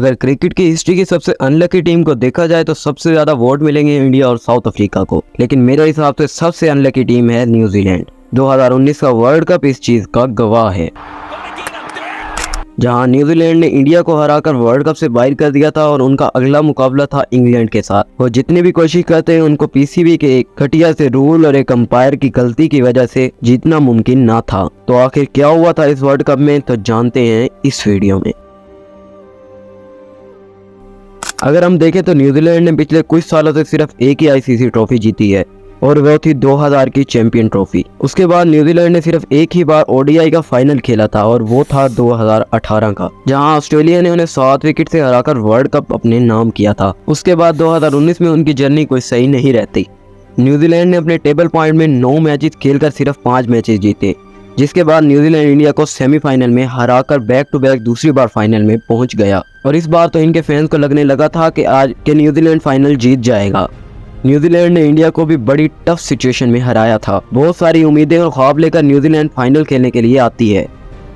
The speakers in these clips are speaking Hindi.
अगर क्रिकेट की हिस्ट्री की सबसे अनलकी टीम को देखा जाए तो सबसे ज्यादा वोट मिलेंगे इंडिया और साउथ अफ्रीका को, लेकिन मेरे हिसाब से सबसे अनलकी टीम है न्यूजीलैंड। 2019 का वर्ल्ड कप इस चीज का गवाह है, जहां न्यूजीलैंड ने इंडिया को हराकर वर्ल्ड कप से बाहर कर दिया था और उनका अगला मुकाबला था इंग्लैंड के साथ। वो जितनी भी कोशिश करते हैं उनको पीसीबी के एक घटिया से रूल और एक अंपायर की गलती की वजह से जीतना मुमकिन ना था। तो आखिर क्या हुआ था इस वर्ल्ड कप में, तो जानते हैं इस वीडियो में। अगर हम देखें तो न्यूजीलैंड ने पिछले कुछ सालों से सिर्फ एक ही आईसीसी ट्रॉफी जीती है और वह थी 2000 की चैंपियन ट्रॉफी। उसके बाद न्यूजीलैंड ने सिर्फ एक ही बार ओडीआई का फाइनल खेला था और वो था 2018 का, जहां ऑस्ट्रेलिया ने उन्हें 7 विकेट से हराकर वर्ल्ड कप अपने नाम किया था। उसके बाद 2019 में उनकी जर्नी कोई सही नहीं रहती। न्यूजीलैंड ने अपने टेबल पॉइंट में 9 मैचेस खेलकर सिर्फ 5 मैचेस जीते, जिसके बाद न्यूजीलैंड इंडिया को सेमीफाइनल में हराकर बैक टू बैक दूसरी बार फाइनल में पहुंच गया। और इस बार तो इनके फैंस को लगने लगा था कि आज के न्यूजीलैंड फाइनल जीत जाएगा। न्यूजीलैंड ने इंडिया को भी बड़ी टफ सिचुएशन में हराया था। बहुत सारी उम्मीदें और ख्वाब लेकर न्यूजीलैंड फाइनल खेलने के लिए आती है।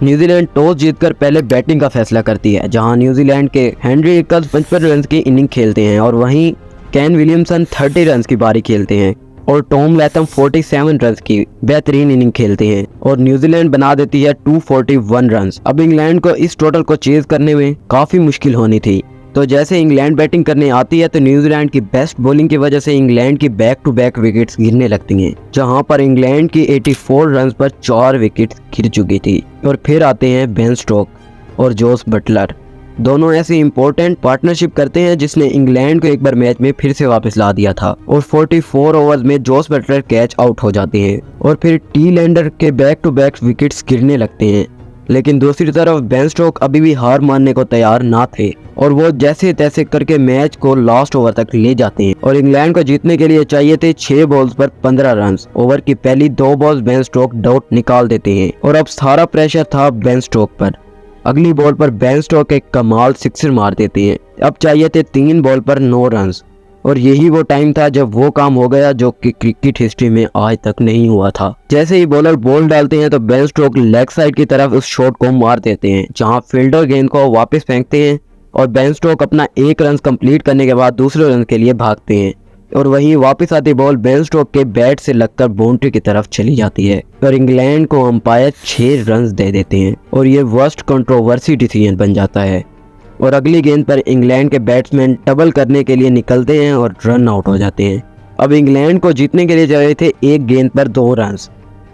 न्यूजीलैंड टॉस जीतकर पहले बैटिंग का फैसला करती है, जहां न्यूजीलैंड के हेनरी इकल्स 55 रन की इनिंग खेलते हैं और वहीं केन विलियमसन 30 रन की बारी खेलते हैं और टॉम लैथम 47 रन की बेहतरीन इनिंग खेलते हैं और न्यूजीलैंड बना देती है 241 रन। अब इंग्लैंड को इस टोटल को चेज करने में काफी मुश्किल होनी थी। तो जैसे इंग्लैंड बैटिंग करने आती है तो न्यूजीलैंड की बेस्ट बॉलिंग की वजह से इंग्लैंड की बैक टू बैक विकेट्स गिरने लगती हैं, जहां पर इंग्लैंड की 84 रन पर 4 विकेट गिर चुकी थी। और फिर आते हैं बेन स्टोक और जोस बटलर। दोनों ऐसी इंपॉर्टेंट पार्टनरशिप करते हैं जिसने इंग्लैंड को एक बार मैच में फिर से वापस ला दिया था और 44 ओवर्स में जोस बटलर कैच आउट हो जाते हैं और फिर टी लैंडर के बैक टू बैक विकेट्स गिरने लगते हैं। लेकिन दूसरी तरफ बेन स्टोक अभी भी हार मानने को तैयार ना थे और वो जैसे तैसे करके मैच को लास्ट ओवर तक ले जाते हैं और इंग्लैंड को जीतने के लिए चाहिए थे 6 बॉल्स पर 15 रन। ओवर की पहली 2 बॉल्स बेन स्टोक डॉट निकाल देते हैं और अब सारा प्रेशर था बेन स्टोक पर। अगली बॉल पर बेन स्टोक एक कमाल सिक्सर मार देते हैं। अब चाहिए थे 3 बॉल पर 9 रन और यही वो टाइम था जब वो काम हो गया जो कि क्रिकेट हिस्ट्री में आज तक नहीं हुआ था। जैसे ही बॉलर बॉल डालते हैं तो बेन स्टोक लेग साइड की तरफ उस शॉट को मार देते हैं, जहां फील्डर गेंद को वापस फेंकते हैं और बेन स्टोक अपना 1 रन कंप्लीट करने के बाद दूसरे रन के लिए भागते हैं और वहीं वापस आती बॉल बेन स्टोक के बैट से लगकर बाउंड्री की तरफ चली जाती है और इंग्लैंड को अंपायर 6 रन दे देते हैं और ये वर्स्ट कंट्रोवर्सी डिसीजन बन जाता है। और अगली गेंद पर इंग्लैंड के बैट्समैन डबल करने के लिए निकलते हैं और रन आउट हो जाते हैं। अब इंग्लैंड को जीतने के लिए चाहिए थे 1 गेंद पर 2 रन,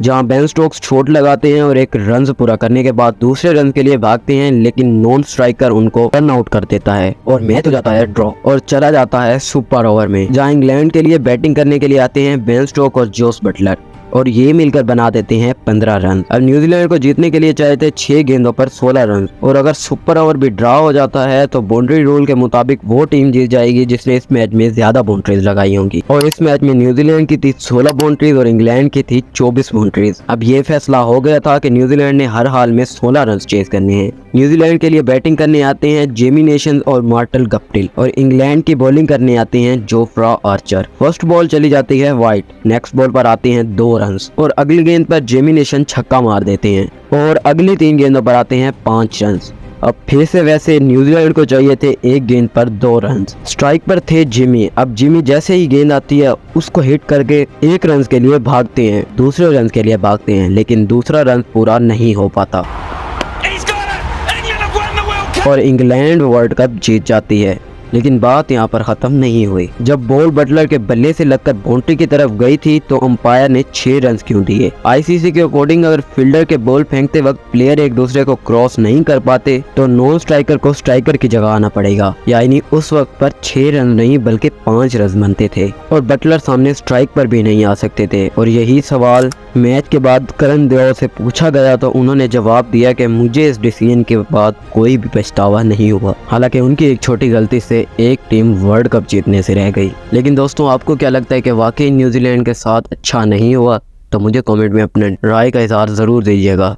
जहां बेन स्टोक्स चोट लगाते हैं और 1 रन पूरा करने के बाद दूसरे रन के लिए भागते हैं, लेकिन नॉन स्ट्राइकर उनको रन आउट कर देता है और मैच हो जाता है ड्रॉ और चला जाता है सुपर ओवर में, जहां इंग्लैंड के लिए बैटिंग करने के लिए आते हैं बेन स्टोक और जोस बटलर और ये मिलकर बना देते हैं 15 रन। अब न्यूजीलैंड को जीतने के लिए चाहिए थे 6 गेंदों पर 16 रन और अगर सुपर ओवर भी ड्रा हो जाता है तो बाउंड्री रूल के मुताबिक वो टीम जीत जाएगी जिसने इस मैच में ज्यादा बाउंड्रीज लगाई होंगी। और इस मैच में न्यूजीलैंड की थी 16 बाउंड्रीज और इंग्लैंड की थी 24 बाउंड्रीज। अब ये फैसला हो गया था कि न्यूजीलैंड ने हर हाल में 16 रन चेज करने हैं। न्यूजीलैंड के लिए बैटिंग करने आते हैं जेमी नेशन और मार्टल गप्टिल और इंग्लैंड की बॉलिंग करने आते हैं जोफ्रा आर्चर। फर्स्ट बॉल चली जाती है वाइट, नेक्स्ट बॉल पर आते हैं 2 रन और अगली गेंद पर जेमी नेशन छक्का मार देते हैं और अगली 3 गेंदों पर आते हैं 5 रन। अब फिर से वैसे न्यूजीलैंड को चाहिए थे 1 गेंद पर 2 रन। स्ट्राइक पर थे जिमी। अब जिमी जैसे ही गेंद आती है उसको हिट करके 1 रन के लिए भागते हैं, दूसरे रन के लिए भागते हैं, लेकिन दूसरा रन पूरा नहीं हो पाता और इंग्लैंड वर्ल्ड कप जीत जाती है। लेकिन बात यहाँ पर खत्म नहीं हुई। जब बॉल बटलर के बल्ले से लगकर बाउंड्री की तरफ गई थी तो अंपायर ने 6 रन क्यों दिए? आईसीसी के अकॉर्डिंग अगर फील्डर के बॉल फेंकते वक्त प्लेयर एक दूसरे को क्रॉस नहीं कर पाते तो नॉन स्ट्राइकर को स्ट्राइकर की जगह आना पड़ेगा, यानी उस वक्त पर 6 रन नहीं बल्कि 5 रन बनते थे और बटलर सामने स्ट्राइक पर भी नहीं आ सकते थे। और यही सवाल मैच के बाद करण देओल से पूछा गया तो उन्होंने जवाब दिया कि मुझे इस डिसीजन के बाद कोई भी पछतावा नहीं हुआ। हालांकि उनकी एक छोटी गलती से एक टीम वर्ल्ड कप जीतने से रह गई। लेकिन दोस्तों, आपको क्या लगता है कि वाकई न्यूजीलैंड के साथ अच्छा नहीं हुआ? तो मुझे कमेंट में अपने राय का इज़हार ज़रूर दीजिएगा।